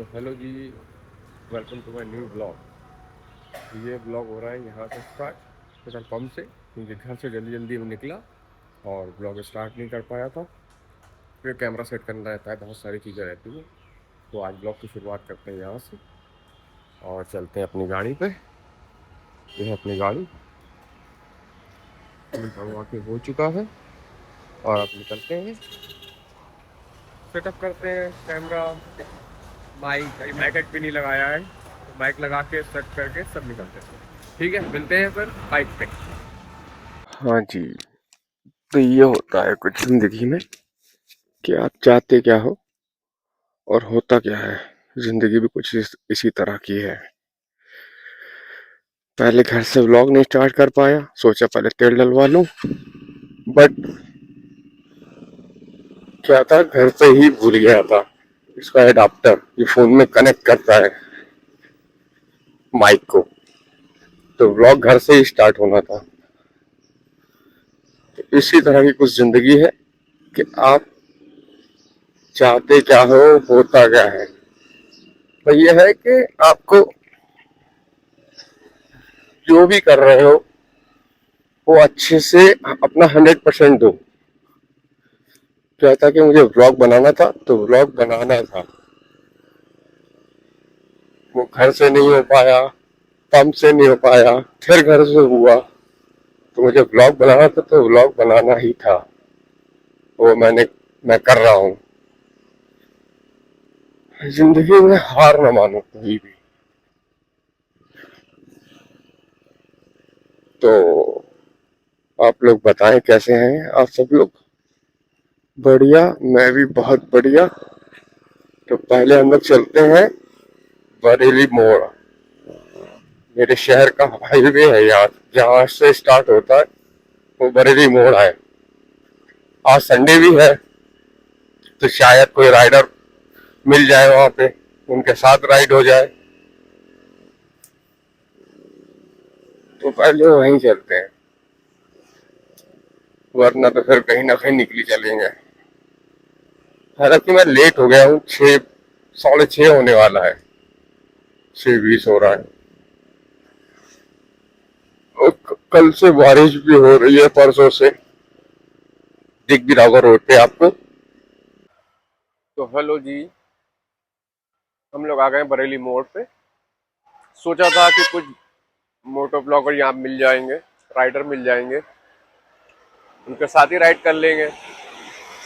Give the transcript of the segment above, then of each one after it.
तो हेलो जी, welcome to my new blog. ये ब्लॉग हो रहा है यहाँ से स्टार्ट, पेट्रोल पंप से, क्योंकि घर से जल्दी जल्दी में निकला और ब्लॉग स्टार्ट नहीं कर पाया था। फिर कैमरा सेट करना रहता है, बहुत सारी चीज़ें रहती हैं। तो आज ब्लॉग की शुरुआत करते हैं यहाँ से और चलते हैं अपनी गाड़ी पे। ये है अपनी गाड़ी, भगवा के हो चुका है और अब निकलते हैं। सेटअप करते हैं कैमरा, माइक। अभी माइक भी नहीं लगाया है, तो माइक लगा के सेट करके सब निकलते हैं। ठीक है, मिलते हैं फिर बाइक पे। हाँ जी, तो ये होता है कुछ जिंदगी में कि आप चाहते क्या हो और होता क्या है। जिंदगी भी कुछ इसी तरह की है। पहले घर से व्लॉग नहीं स्टार्ट कर पाया, सोचा पहले तेल डलवा लूं, बट क्या था, घर पे ही भूल गया था इसका एडाप्टर, ये फोन में कनेक्ट करता है माइक को। तो व्लॉग घर से ही स्टार्ट होना था। तो इसी तरह की कुछ जिंदगी है कि आप चाहते क्या हो, होता क्या है। तो ये है कि आपको जो भी कर रहे हो वो अच्छे से अपना 100% दो। क्या था कि मुझे व्लॉग बनाना था, तो व्लॉग बनाना था, वो घर से नहीं हो पाया, पंप से नहीं हो पाया, फिर घर से हुआ। तो मुझे व्लॉग बनाना था, तो व्लॉग बनाना ही था। वो मैं कर रहा हूँ। जिंदगी में हार न मानो कभी भी। तो आप लोग बताएं कैसे हैं आप सब लोग। बढ़िया, मैं भी बहुत बढ़िया। तो पहले हम लोग चलते हैं बरेली मोड़। मेरे शहर का हाईवे है यार, जहाँ से स्टार्ट होता है वो बरेली मोड़ है। आज संडे भी है, तो शायद कोई राइडर मिल जाए वहां पे, उनके साथ राइड हो जाए। तो पहले वहीं चलते हैं, वरना तो फिर कहीं ना कहीं निकली चलेंगे। हालांकि मैं लेट हो गया हूँ, 6, 6:30 होने वाला है, 6:20 हो रहा है। और कल से बारिश भी हो रही है, परसों से। दिख भी रहा होगा रोड पे आपको। तो हेलो जी, हम लोग आ गए बरेली मोड़ पे। सोचा था कि कुछ मोटो ब्लॉगर यहाँ मिल जाएंगे, राइडर मिल जाएंगे, उनके साथ ही राइड कर लेंगे,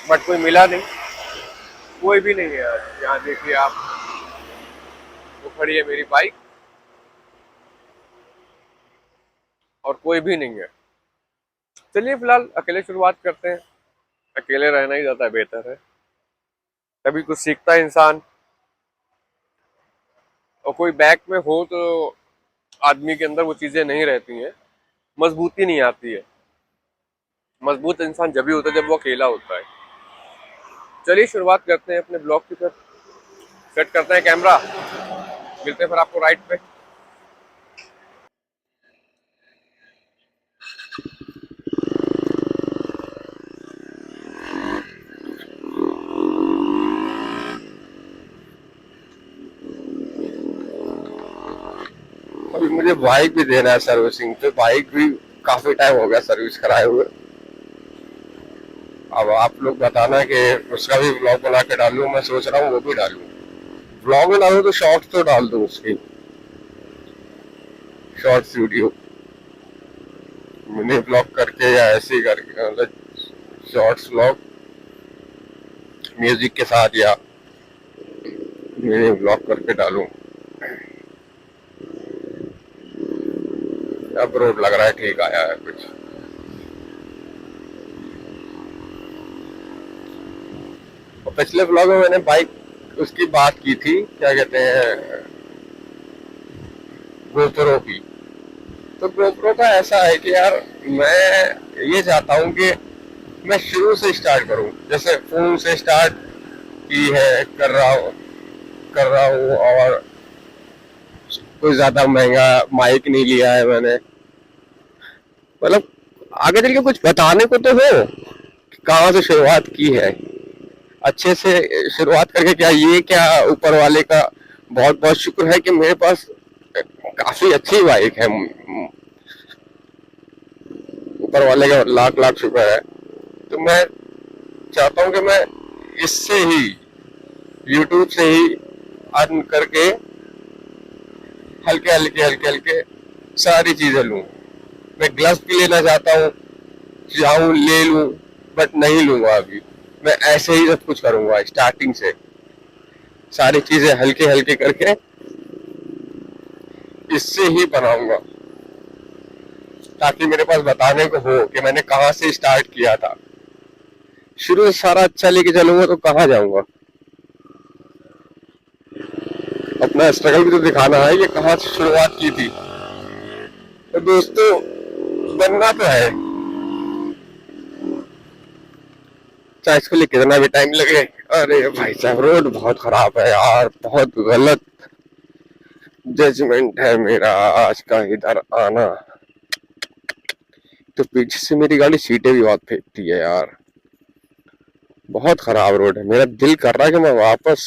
बट कोई मिला नहीं। कोई भी नहीं है यार। यहाँ देखिए आप, वो खड़ी है मेरी बाइक और कोई भी नहीं है। चलिए फिलहाल अकेले शुरुआत करते हैं। अकेले रहना ही ज़्यादा बेहतर है, तभी कुछ सीखता है इंसान। और कोई बैक में हो तो आदमी के अंदर वो चीज़ें नहीं रहती हैं, मजबूती नहीं आती है। मजबूत इंसान जब भी होता है जब वो अकेला होता है। चलिए शुरुआत करते हैं अपने ब्लॉग की तरफ। सेट करते हैं कैमरा, मिलते हैं फिर आपको राइड पे। अभी मुझे बाइक भी देना है सर्विसिंग पे, बाइक भी काफी टाइम हो गया सर्विस कराए हुए। अब आप लोग बताना कि उसका भी ब्लॉग बना के डालूं, मैं सोच रहा हूँ वो भी डालूं। ब्लॉग में डालूं तो शॉर्ट्स तो डाल दूं उसकी, शॉर्ट्स वीडियो मिनी ब्लॉग करके या ऐसे ही करके, मतलब शॉर्ट्स ब्लॉग म्यूजिक के साथ या मिनी ब्लॉग करके डालूं। अब रोड लग रहा है ठीक आया है कुछ। और पिछले ब्लॉग में मैंने बाइक उसकी बात की थी, क्या कहते हैं, गोप्रो की। तो गोप्रो का ऐसा है कि यार मैं ये चाहता हूँ कि मैं शुरू से स्टार्ट करूँ, जैसे फोन से स्टार्ट की है, कर रहा हूँ। और कोई ज्यादा महंगा माइक नहीं लिया है मैंने, मतलब आगे चल के कुछ बताने को तो हो कि कहाँ से शुरुआत की है। अच्छे से शुरुआत करके क्या ये क्या ऊपर वाले का बहुत बहुत शुक्र है कि मेरे पास काफी अच्छी बाइक है। ऊपर वाले का लाख लाख शुक्र है। तो मैं चाहता हूँ कि मैं इससे ही, यूट्यूब से ही अर्न करके हल्के हल्के सारी चीजें लूं। मैं ग्लव्स भी लेना चाहता हूँ, जाऊं ले लूं, बट नहीं लूंगा अभी। मैं ऐसे ही सब कुछ करूंगा, स्टार्टिंग से सारी चीजें हल्के हल्के करके इससे ही बनाऊंगा, ताकि मेरे पास बताने को हो कि मैंने कहाँ से स्टार्ट किया था। शुरू से सारा अच्छा लेके चलूंगा तो कहाँ जाऊंगा। अपना स्ट्रगल भी तो दिखाना है कि कहाँ से शुरुआत की थी। तो दोस्तों, बनना तो है, चाहे इसके लिए कितना भी टाइम लगे। अरे भाई साहब, रोड बहुत खराब है यार, बहुत गलत जजमेंट है मेरा आज का इधर आना। तो पीछे से मेरी गाड़ी सीटें भी बहुत फेंकती है यार। बहुत खराब रोड है, मेरा दिल कर रहा है कि मैं वापस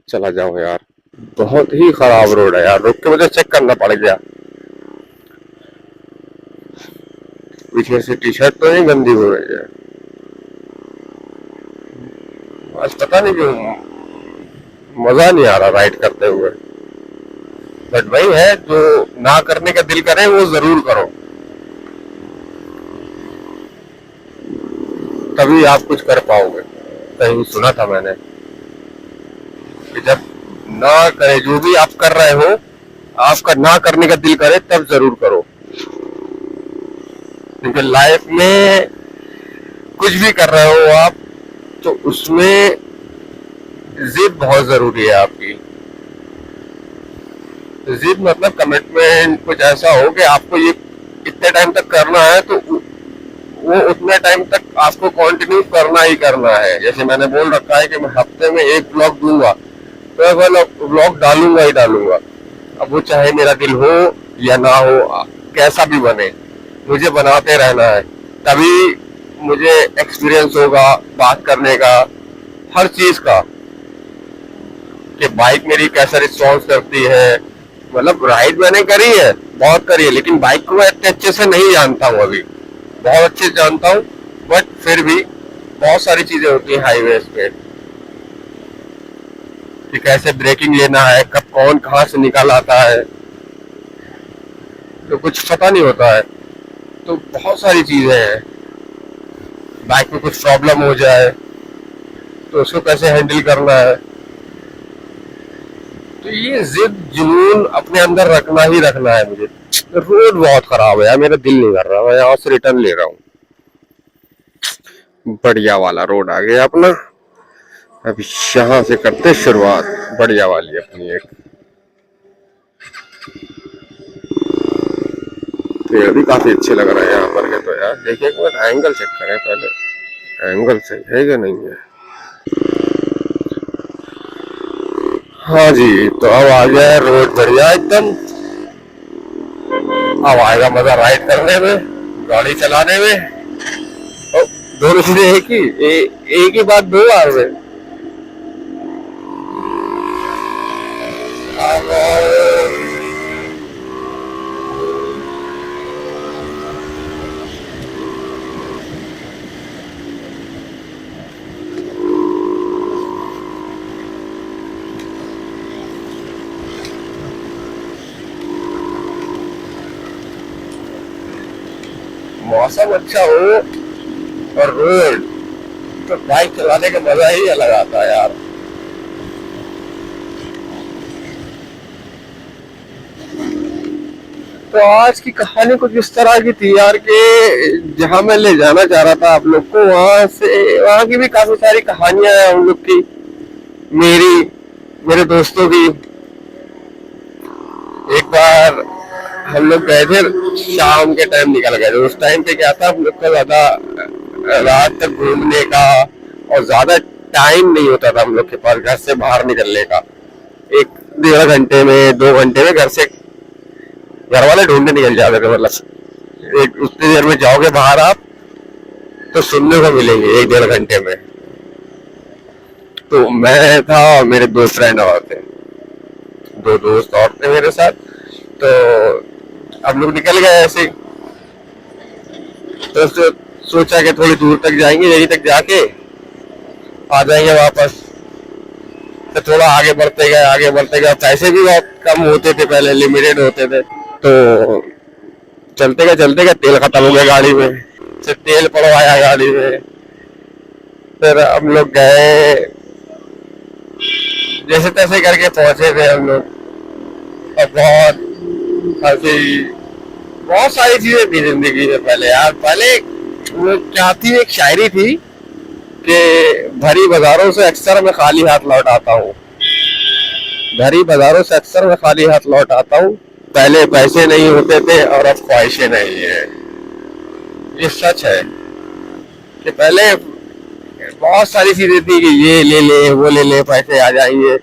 चला जाऊं यार। बहुत ही खराब रोड है यार, रुक के मुझे चेक करना पड़ गया। पीछे से टी शर्ट तो नहीं गंदी हो रही है आज, पता नहीं क्यों मजा नहीं आ रहा राइड करते हुए। बट वही है, जो ना करने का दिल करे वो जरूर करो, तभी आप कुछ कर पाओगे। कहीं सुना था मैंने कि जब ना करे, जो भी आप कर रहे हो, आपका ना करने का दिल करे तब जरूर करो। क्योंकि लाइफ में कुछ भी कर रहे हो आप, तो उसमें जिद बहुत जरूरी है आपकी। जिद मतलब कमिटमेंट, कुछ ऐसा हो कि आपको ये इतने टाइम तक करना है, तो वो उतने टाइम तक आपको कंटिन्यू करना ही करना है। जैसे मैंने बोल रखा है कि मैं हफ्ते में एक ब्लॉग दूंगा, तो मैं ब्लॉग डालूंगा ही डालूंगा। अब वो चाहे मेरा दिल हो या ना हो, कैसा भी बने, मुझे बनाते रहना है। तभी मुझे एक्सपीरियंस होगा बात करने का, हर चीज का, कि बाइक मेरी कैसा रिस्पॉन्स करती है। मतलब राइड मैंने करी है, बहुत करी है, लेकिन बाइक को मैं इतने अच्छे से नहीं जानता हूँ अभी। बहुत अच्छे से जानता हूँ, बट फिर भी बहुत सारी चीजें होती हैं हाईवे पे, कि कैसे ब्रेकिंग लेना है, कब कौन कहाँ से निकल आता है, तो कुछ पता नहीं होता है। तो बहुत सारी चीजें हैं। बाइक में कुछ प्रॉब्लम हो जाए तो उसको कैसे हैंडल करना है। तो ये जिद जुनून अपने अंदर रखना ही रखना है मुझे। रोड बहुत खराब है यार, मेरा दिल नहीं कर रहा, मैं यहाँ से रिटर्न ले रहा हूँ। बढ़िया वाला रोड आ गया अपना, अभी यहाँ से करते शुरुआत बढ़िया वाली अपनी। एक पेड़ भी काफी अच्छे लग रहे हैं यहाँ पर के। तो यार देखिए, एक बार एंगल चेक करें पहले, एंगल सही है कि नहीं है। हाँ जी, तो अब आ गया है रोड बढ़िया एकदम। अब आएगा मजा राइड करने में, गाड़ी चलाने में। ओ, दोनों चीजें एक ही बात दो बार में। मौसम अच्छा हो और रोड, तो बाइक चलाने का मजा ही अलग आता है यार। तो आज की कहानी कुछ इस तरह की थी यार, कि जहां मैं ले जाना चाह रहा था आप लोग को, वहां की भी काफी सारी कहानियां हैं हम लोग की, मेरी, मेरे दोस्तों की। एक बार हम लोग गए थे, शाम के टाइम निकल गए थे। उस टाइम पे क्या था, हम लोग का ज्यादा रात तक घूमने का और ज्यादा टाइम नहीं होता था हम लोग के पास घर से बाहर निकलने का। एक 1.5 घंटे में, 2 घंटे में घर से, घर वाले ढूंढने निकल जाते थे। मतलब एक उतनी देर में जाओगे बाहर आप, तो सुनने को मिलेंगे 1-1.5 घंटे में। तो मैं था और मेरे 2 फ्रेंड और थे। दो दोस्त और थे मेरे साथ। तो हम लोग निकल गए ऐसे ही। तो सोचा कि थोड़ी दूर तक जाएंगे, यहीं तक जाके आ जाएंगे वापस। तो थोड़ा आगे बढ़ते गए, पैसे भी बहुत कम होते थे पहले, लिमिटेड होते थे। तो चलते गए तेल खत्म हो गया गाड़ी में। फिर तेल पड़वाया गाड़ी में। फिर हम लोग गए, जैसे तैसे करके पहुंचे थे हम लोग। और बहुत हंसी, बहुत सारी चीजें थी जिंदगी में पहले यार। पहले वो क्या थी, एक शायरी थी कि भरी बाजारों से अक्सर मैं खाली हाथ लौट आता हूँ। भरी बाजारों से अक्सर मैं खाली हाथ लौट आता हूँ। पहले पैसे नहीं होते थे और अब ख्वाहिशें नहीं है। ये सच है कि पहले बहुत सारी चीजें थी कि ये ले ले वो ले ले, पैसे आ जाएंगे।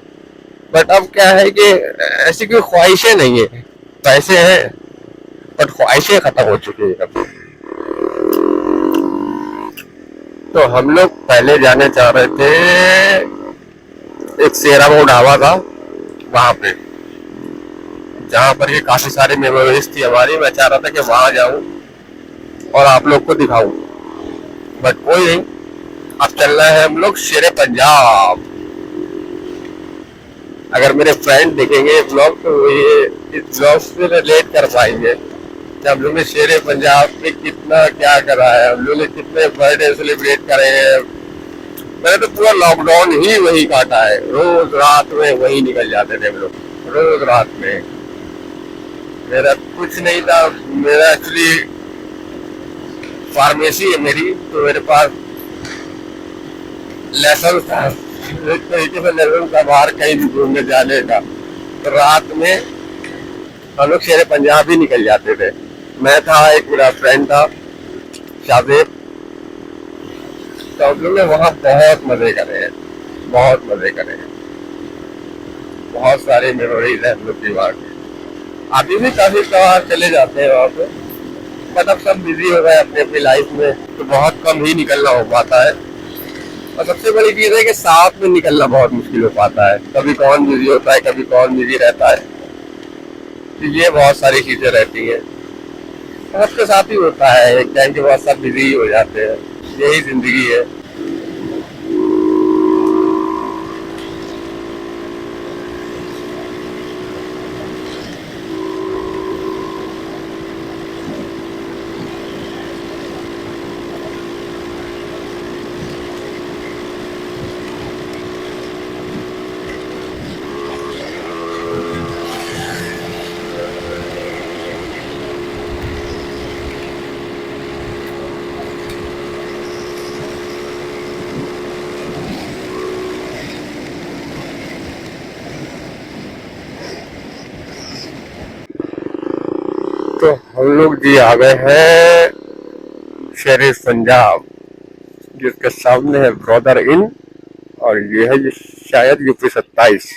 बट अब क्या है कि ऐसी कोई ख्वाहिशें नहीं है। पैसे हैं बट ख्वाहिशें खत्म हो चुकी है अब। तो हम लोग पहले जाने चाह रहे थे, एक सेराबो ढाबा था वहां पे, जहाँ पर ये काफी सारी मेमोरीज थी हमारी। मैं चाह रहा था कि वहां जाऊं और आप लोग को दिखाऊं। बट कोई नहीं, अब चलना है हम लोग शेरे पंजाब। अगर मेरे फ्रेंड देखेंगे ये ब्लॉग तो ये इस ब्लॉग से रिलेट कर पाएंगे कि हम लोग ने शेरे पंजाब में कितना क्या करा है, हम लोग ने कितने बर्थडे सेलिब्रेट करे हैं। मैंने तो पूरा लॉकडाउन ही वही काटा है, रोज रात में वही निकल जाते थे हम लोग, रोज रात में। मेरा कुछ नहीं था, मेरा एक्चुअली फार्मेसी है मेरी, तो मेरे पास लाइसेंस था, एक तरीके से लाइसेंस था बाहर कहीं भी घूमने जाने का। तो रात में हम लोग शेरे पंजाब ही निकल जाते थे। मैं था, एक मेरा फ्रेंड था शादेब। तो हम लोग ने वहाँ बहुत मजे करे हैं, बहुत मजे करे हैं। बहुत सारे मेमोरीज है हम लोग की वहाँ की। अभी भी काफी त्योहार चले जाते हैं वहाँ पे, बट अब सब बिजी हो गए अपनी अपनी लाइफ में, तो बहुत कम ही निकलना हो पाता है। और सबसे बड़ी चीज है कि साथ में निकलना बहुत मुश्किल हो पाता है। कभी कौन बिजी होता है, कभी कौन बिजी रहता है। तो ये बहुत सारी चीजें रहती हैं। सबके साथ ही होता है, एक टाइम के बाद सब बिजी ही हो जाते हैं। यही जिंदगी है। तो हम लोग जी आ गए हैं शेर पंजाब, जिसके सामने है ब्रदर इन। और ये है शायद यूपी 27।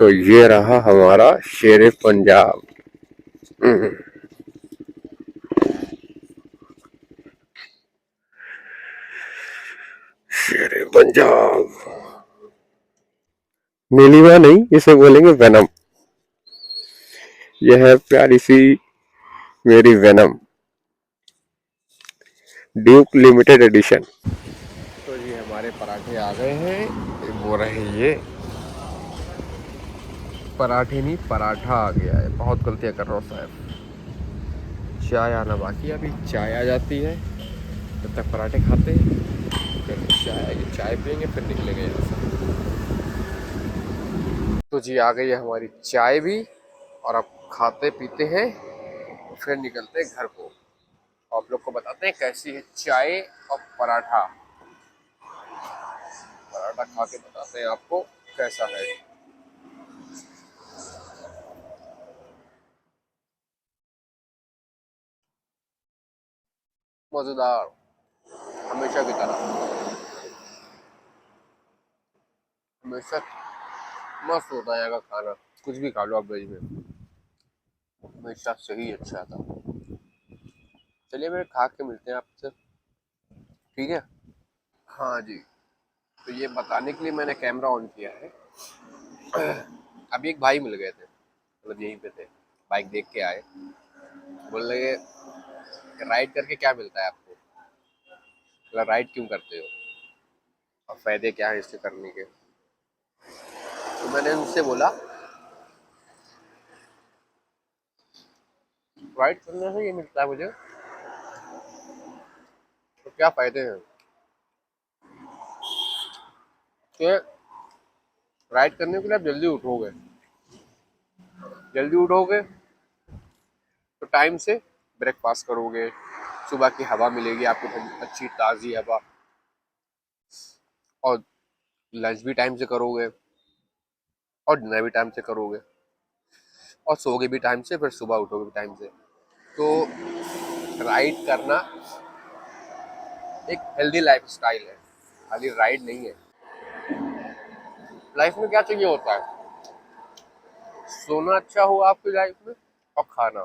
तो ये रहा हमारा शेर पंजाब। हम्म, शेर पंजाब। नीलिमा नहीं, इसे बोलेंगे वेनम। यह है प्यारी सी मेरी वेनम, ड्यूक लिमिटेड एडिशन। तो ये हमारे पराठे आ गए हैं, वो रहे ये। पराठे नहीं, पराठा आ गया है। बहुत गलतियां कर रहा हूँ साहब। चाय आना बाकी है, अभी चाय आ जाती है, तब तक पराठे खाते हैं, फिर चाय आएगी, चाय पियेंगे, फिर निकलेंगे यहाँ से। तो जी आ गई है हमारी चाय भी, और अब खाते पीते हैं, फिर निकलते हैं घर को। आप लोग को बताते हैं कैसी है चाय और पराठा। पराठा खा के बताते हैं आपको कैसा है। मजेदार, हमेशा की तरह। हमेशा मस्त होता है यहाँ का खाना। कुछ भी खा लो आप वेज में, हमेशा सही अच्छा था। चलिए मेरे खा के मिलते हैं आपसे, ठीक है। हाँ जी, तो ये बताने के लिए मैंने कैमरा ऑन किया है अभी एक भाई मिल गए थे, मतलब यहीं पे थे, बाइक देख के आए, बोल रहे राइड करके क्या मिलता है आपको, मतलब राइड क्यों करते हो और फायदे क्या है इससे करने के। तो मैंने उनसे बोला राइड करने से ये मिलता है मुझे, तो क्या फायदे हैं कि राइड करने के लिए आप जल्दी उठोगे, जल्दी उठोगे तो टाइम से ब्रेकफास्ट करोगे, सुबह की हवा मिलेगी आपको, अच्छी ताज़ी हवा, और लंच भी टाइम से करोगे और डिनर भी टाइम से करोगे और सोओगे भी टाइम से, फिर सुबह उठोगे भी टाइम से। तो राइड करना एक हेल्दी लाइफ स्टाइल है, खाली राइड नहीं है। लाइफ में क्या चाहिए होता है, सोना अच्छा हो आपकी लाइफ में और खाना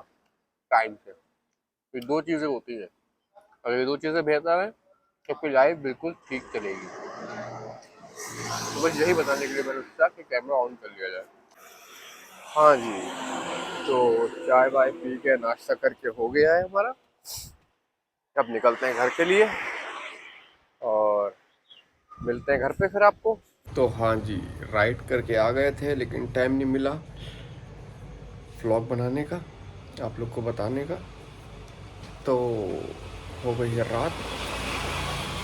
टाइम से, ये दो चीज़ें होती हैं। अगर ये दो चीज़ें बेहतर है तो आपकी लाइफ बिल्कुल ठीक चलेगी। तो बस यही बताने के लिए मैंने सोचा कि कैमरा ऑन कर लिया जाए। हाँ जी, तो चाय वाय पी के नाश्ता करके हो गया है हमारा, अब निकलते हैं घर के लिए और मिलते हैं घर पे फिर आपको। तो हाँ जी, राइड करके आ गए थे लेकिन टाइम नहीं मिला व्लॉग बनाने का, आप लोग को बताने का। तो हो गई है रात,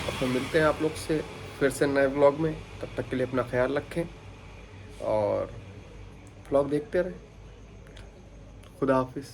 अब तो मिलते हैं आप लोग से फिर से नए व्लॉग में। तब तक के लिए अपना ख्याल रखें और व्लॉग देखते रहें। खुदा हाफिज़।